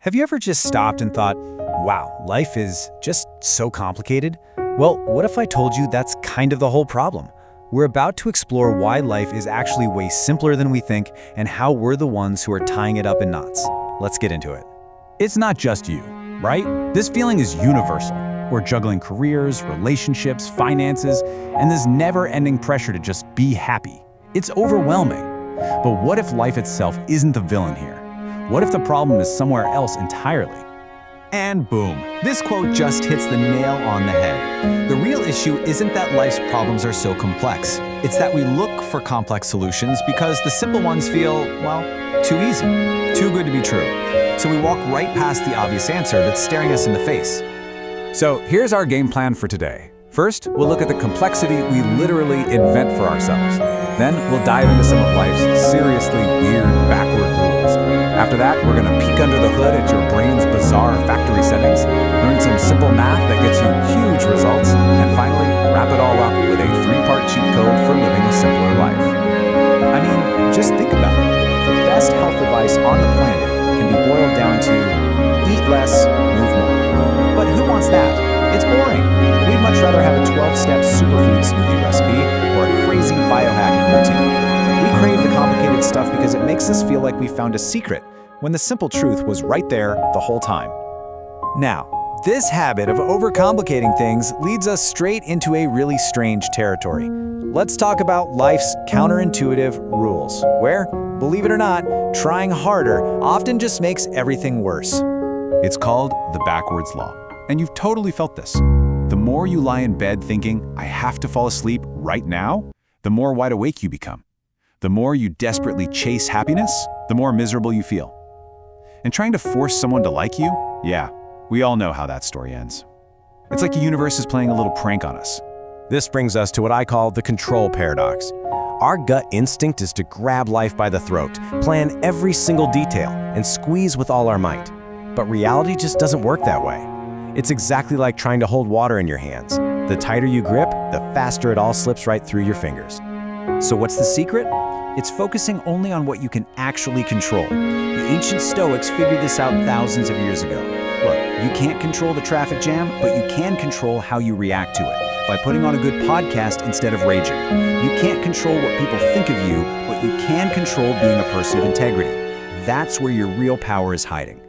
Have you ever just stopped and thought, wow, life is just so complicated? Well, what if I told you that's kind of the whole problem? We're about to explore why life is actually way simpler than we think and how we're the ones who are tying it up in knots. Let's get into it. It's not just you, right? This feeling is universal. We're juggling careers, relationships, finances, and this never-ending pressure to just be happy. It's overwhelming. But what if life itself isn't the villain here? What if the problem is somewhere else entirely? And boom, this quote just hits the nail on the head. The real issue isn't that life's problems are so complex. It's that we look for complex solutions because the simple ones feel, well, too easy, too good to be true. So we walk right past the obvious answer that's staring us in the face. So here's our game plan for today. First, we'll look at the complexity we literally invent for ourselves. Then we'll dive into some of life's seriously weird, backward rules. After that, we're going to peek under the hood at your brain's bizarre factory settings, learn some simple math that gets you huge results, and finally, wrap it all up with a 3-part cheat code for living a simpler life. I mean, just think about it. The best health advice on the planet can be boiled down to eat less, move more. But who wants that? It's boring. We'd much rather have a 12-step superfood smoothie recipe or a crazy biohacking routine. We crave the complicated stuff because it makes us feel like we found a secret, when the simple truth was right there the whole time. Now, this habit of overcomplicating things leads us straight into a really strange territory. Let's talk about life's counterintuitive rules, where, believe it or not, trying harder often just makes everything worse. It's called the backwards law. And you've totally felt this. The more you lie in bed thinking, I have to fall asleep right now, the more wide awake you become. The more you desperately chase happiness, the more miserable you feel. And trying to force someone to like you? Yeah, we all know how that story ends. It's like the universe is playing a little prank on us. This brings us to what I call the control paradox. Our gut instinct is to grab life by the throat, plan every single detail, and squeeze with all our might. But reality just doesn't work that way. It's exactly like trying to hold water in your hands. The tighter you grip, the faster it all slips right through your fingers. So what's the secret? It's focusing only on what you can actually control. The ancient Stoics figured this out thousands of years ago. Look, you can't control the traffic jam, but you can control how you react to it by putting on a good podcast instead of raging. You can't control what people think of you, but you can control being a person of integrity. That's where your real power is hiding.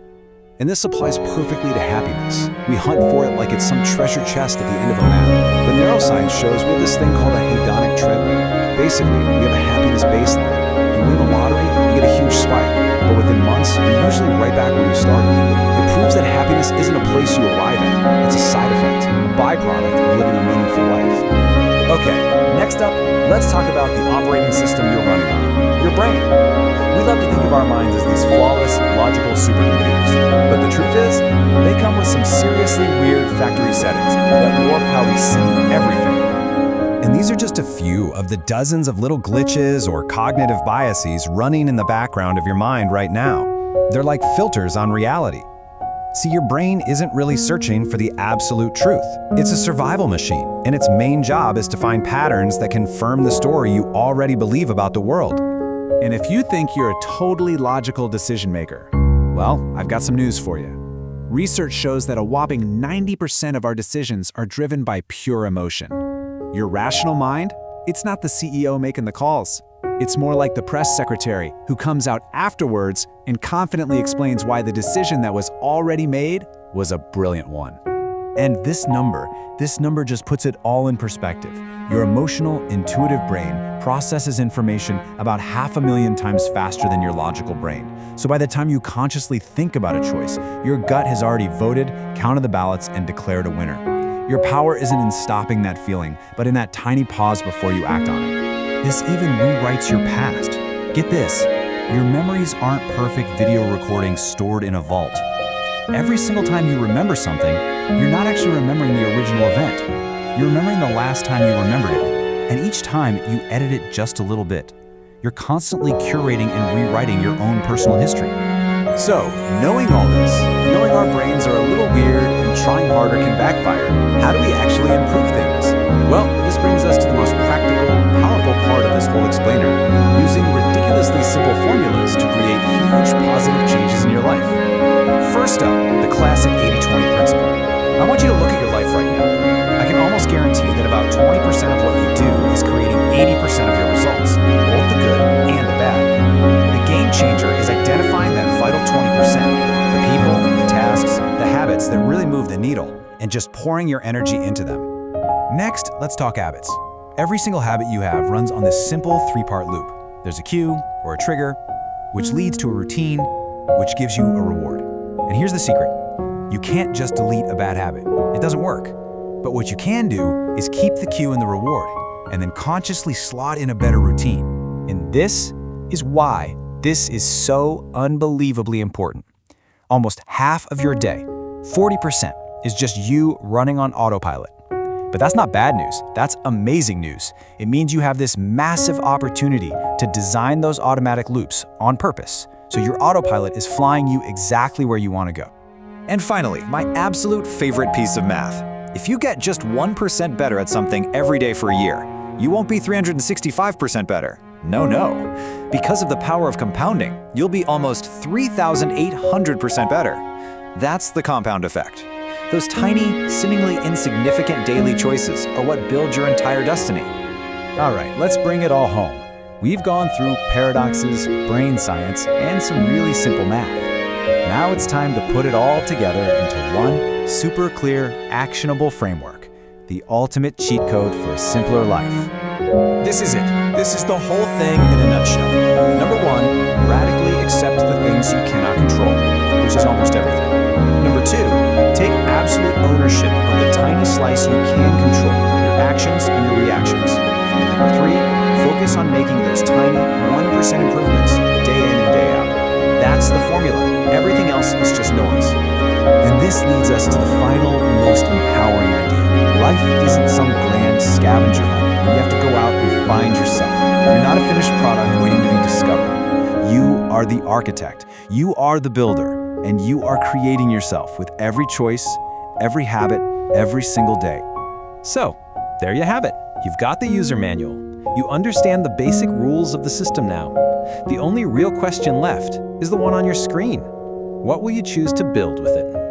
And this applies perfectly to happiness. We hunt for it like it's some treasure chest at the end of a map. But neuroscience shows we have this thing called a hedonic treadmill. Basically, we have a happiness baseline. You win the lottery, you get a huge spike. But within months, you're usually right back where you started. It proves that happiness isn't a place you arrive at. It's a side effect, a byproduct of living a meaningful life. Okay, next up, let's talk about the operating system you're running on, your brain. We love to think of our minds as these flawless, logical supercomputers. But the truth is, they come with some seriously weird factory settings that warp how we see everything. And these are just a few of the dozens of little glitches or cognitive biases running in the background of your mind right now. They're like filters on reality. See, your brain isn't really searching for the absolute truth. It's a survival machine, and its main job is to find patterns that confirm the story you already believe about the world. And if you think you're a totally logical decision maker, well, I've got some news for you. Research shows that a whopping 90% of our decisions are driven by pure emotion. Your rational mind? It's not the CEO making the calls. It's more like the press secretary who comes out afterwards and confidently explains why the decision that was already made was a brilliant one. And this number just puts it all in perspective. Your emotional, intuitive brain processes information about 500,000 times faster than your logical brain. So by the time you consciously think about a choice, your gut has already voted, counted the ballots, and declared a winner. Your power isn't in stopping that feeling, but in that tiny pause before you act on it. This even rewrites your past. Get this, your memories aren't perfect video recordings stored in a vault. Every single time you remember something, you're not actually remembering the original event. You're remembering the last time you remembered it. And each time, you edit it just a little bit. You're constantly curating and rewriting your own personal history. So, knowing all this, knowing our brains are a little weird and trying harder can backfire, how do we actually improve things? Well, this brings us to the most practical, powerful part of this whole explainer, using ridiculously simple formulas to create huge positive changes in your life. First up, the classic 80-20 principle. I want you to look at your life right now. I can almost guarantee that about 20% of what you do is creating 80% of your results, both the good and the bad. The game changer is identifying that vital 20%, the people, the tasks, the habits that really move the needle, and just pouring your energy into them. Next, let's talk habits. Every single habit you have runs on this simple 3-part loop. There's a cue or a trigger, which leads to a routine, which gives you a reward. And here's the secret. You can't just delete a bad habit. It doesn't work. But what you can do is keep the cue and the reward, and then consciously slot in a better routine. And this is why this is so unbelievably important. Almost half of your day, 40%, is just you running on autopilot. But that's not bad news, that's amazing news. It means you have this massive opportunity to design those automatic loops on purpose, so your autopilot is flying you exactly where you want to go. And finally, my absolute favorite piece of math. If you get just 1% better at something every day for a year, you won't be 365% better. No. Because of the power of compounding, you'll be almost 3,800% better. That's the compound effect. Those tiny, seemingly insignificant daily choices are what build your entire destiny. All right, let's bring it all home. We've gone through paradoxes, brain science, and some really simple math. Now it's time to put it all together into one super clear, actionable framework, the ultimate cheat code for a simpler life. This is it. This is the whole thing in a nutshell. Number 1, radically accept the things you cannot control, which is almost everything. Number 2, take absolute ownership of the tiny slice you can control, your actions and your reactions. And number 3, focus on making those tiny 1% improvements day in and day out. That's the formula. Everything else is just noise. And this leads us to the final, most empowering idea. Life isn't some grand scavenger hunt where you have to go out and find yourself. You're not a finished product waiting to be discovered. You are the architect. You are the builder. And you are creating yourself with every choice, every habit, every single day. So, there you have it. You've got the user manual. You understand the basic rules of the system now. The only real question left is the one on your screen. What will you choose to build with it?